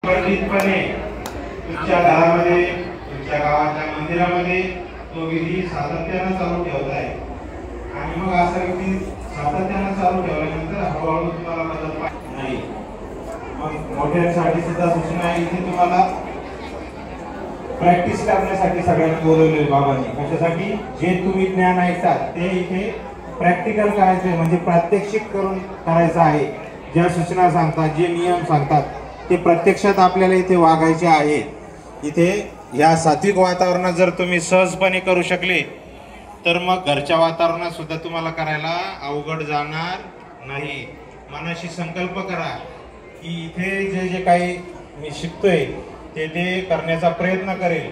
निश्चितपणे तुमच्या घरामध्ये तुमच्या गावाच्या मंदिरामध्ये तो विधी सातत्याने चालू ठेवत आहे आणि मग असा विधी सातत्याने चालू ठेवल्यानंतर हळूहळू तुम्हाला बदल नाही। मग मोठ्यांसाठी सुद्धा सूचना आहे, इथे तुम्हाला प्रॅक्टिस करण्यासाठी सगळ्यांना बोलवले बाबांनी। कशासाठी? जे तुम्ही ज्ञान ऐकतात ते इथे प्रॅक्टिकल करायचे, म्हणजे प्रात्यक्षिक करून करायचं आहे। ज्या सूचना सांगतात, जे नियम सांगतात ते प्रत्यक्षात आपल्याला इथे वागायचे आहे। इथे या सात्विक वातावरणात जर तुम्ही सहजपणे करू शकले तर मग घरच्या वातावरणात सुद्धा तुम्हाला करायला अवघड जाणार नाही। मनाशी संकल्प करा की इथे जे जे काही मी शिकतोय ते करण्याचा प्रयत्न करेल।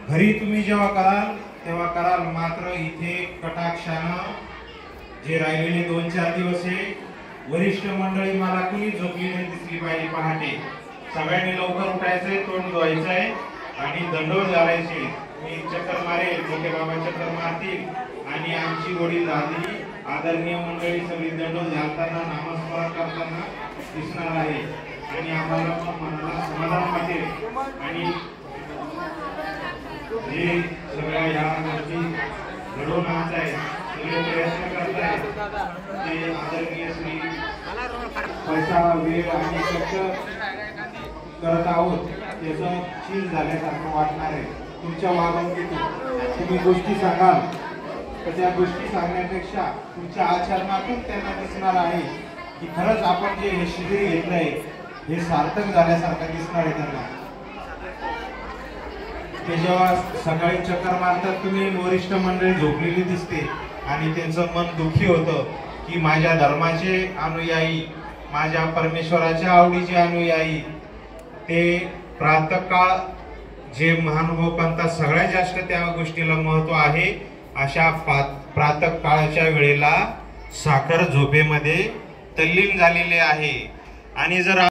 घरी तुम्ही जेव्हा कराल तेव्हा कराल, मात्र इथे कटाक्षानं जे राहिलेले 2-4 दिवस आहे, वरिष्ठ मंडळी मला कुणी झोपली नाही दिसली पाहिजे। पहाटे सगळ्यांनी लवकर उठायचंय, तोंड धुवायचंय आणि दंडोत घालायचे। मी चक्कर मारेल, मोठे बाबा चक्कर मारतील आणि आमची वडील दादी आदरणीय मंडळी सगळी दंडोत घालताना नामस्मरण करताना दिसणार आहे आणि आम्हाला मनाला समाधान वाटेल। आणि हे सगळ्या या गोष्टी घडवून आणत आहे, सगळे प्रयत्न करत आहे, ते आदरणीय श्री पैसा वेळ आणि कष्ट करत आहोत त्याचं चीज झाल्यासारखं वाटणार आहे। तुमच्या वागणुकीतून तुम्ही गोष्टी सांगाल तर त्या गोष्टी सांगण्यापेक्षा तुमच्या आचरणातून त्यांना दिसणार आहे की खरंच आपण जे हे शिबिर घेतलंय हे सार्थक झाल्यासारखं दिसणार आहे त्यांना। ते जेव्हा सकाळी चक्कर मारतात तुम्ही, वरिष्ठ मंडळी झोपलेली दिसते आणि त्यांचं मन दुःखी होतं की माझ्या धर्माचे अनुयायी, माझ्या परमेश्वराच्या आवडीचे अनुयायी, ते प्रातःकाळ जे महानुभाव पंथात सगळ्यात जास्त त्या गोष्टीला महत्व आहे, अशा प्रातःकाळच्या वेळेला साखर झोपेमध्ये तल्लीन झालेले आहे। आणि जर